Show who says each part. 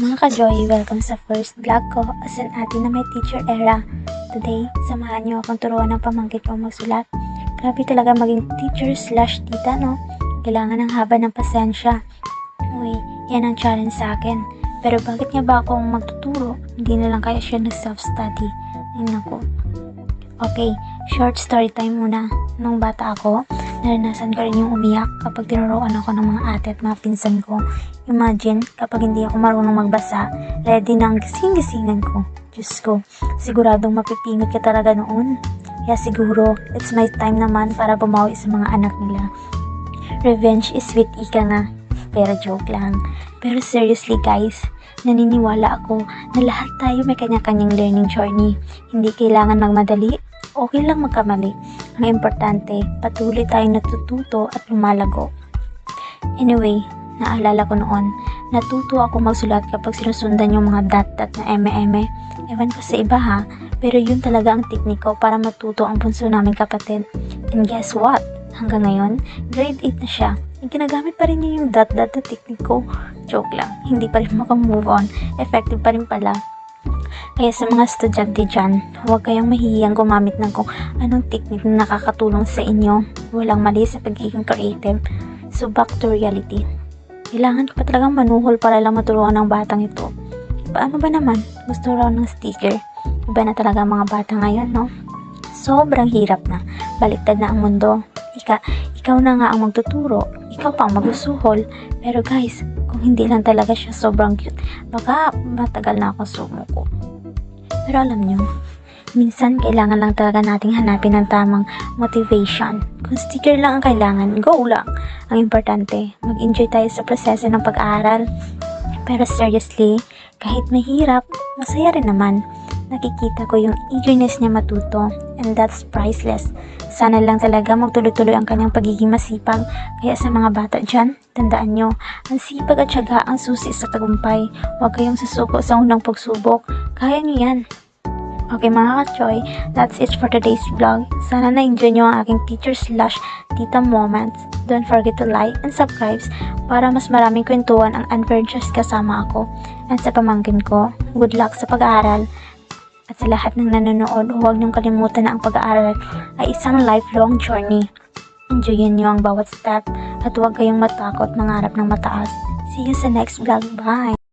Speaker 1: Mga ka-Joy, welcome sa first vlog ko as an ate na may teacher era. Today, samahan niyo akong turuan ng pamangkin ko magsulat. Grabe talaga maging teacher slash tita, no? Kailangan ng haba ng pasensya. Uy, yan ang challenge sa akin. Pero bakit nga ba akong magtuturo? Hindi na lang kaya siya nag-self-study. Ay naku. Okay, short story time muna. Nung bata ako, naranasan ko rin yung umiyak kapag tinuruan ako ng mga ate at mga pinsan ko. Imagine, kapag hindi ako marunong magbasa, ready na ang gising-gisingan ko. Diyos ko, siguradong mapipingot ka talaga noon. Kaya siguro, it's my time naman para bumawi sa mga anak nila. Revenge is sweet, ika nga. Pero joke lang. Pero seriously guys, naniniwala ako na lahat tayo may kanya-kanyang learning journey. Hindi kailangan magmadali, okay lang magkamali. Ang importante, patuloy tayong natututo at lumalago. Anyway, naalala ko noon, natuto ako magsulat kapag sinusundan yung mga dot-dot na eme-eme. Ewan ko sa iba ha, pero yun talaga ang teknik ko para matuto ang bunso naming kapatid. And guess what? Hanggang ngayon, grade 8 na siya. Ginagamit pa rin niya yung dot-dot na teknik ko. Joke lang, hindi pa rin makamove on. Effective pa rin pala. Kaya sa mga estudyante dyan, huwag kayong mahihiyang gumamit ng kung anong teknik na nakakatulong sa inyo. Walang mali sa pagiging creative. So back to reality. Kailangan ko pa talagang manuhol para lang maturuan ng batang ito. Paano ba naman? Gusto raw ng sticker. Iba na talaga ang mga bata ngayon, no? Sobrang hirap na. Baliktad na ang mundo. Ikaw na nga ang magtuturo. Ikaw pa ang magsusuhol. Pero guys, kung hindi lang talaga siya sobrang cute, baka matagal na ako sumuko. Pero alam nyo, minsan kailangan lang talaga nating hanapin ng tamang motivation. Kung sticker lang ang kailangan, go lang. Ang importante, mag-enjoy tayo sa proseso ng pag-aaral. Pero seriously, kahit mahirap, masaya rin naman. Nakikita ko yung eagerness niya matuto, and that's priceless. Sana lang talaga magtuloy-tuloy ang kanyang pagiging masipag. Kaya sa mga bata dyan, tandaan nyo, ang sipag at syaga ang susi sa tagumpay. Huwag kayong susuko sa unang pagsubok. Kaya nyo yan. Okay mga ka-Choy, that's it for today's vlog. Sana na-enjoy nyo ang aking teacher slash tita moments. Don't forget to like and subscribe para mas maraming kwentuhan ang adventures kasama ako. And sa pamangkin ko, good luck sa pag-aaral. At sa lahat ng nanonood, huwag niyong kalimutan na ang pag-aaral ay isang lifelong journey. Enjoyin niyo ang bawat step at huwag kayong matakot mangarap ng mataas. See you sa next vlog. Bye!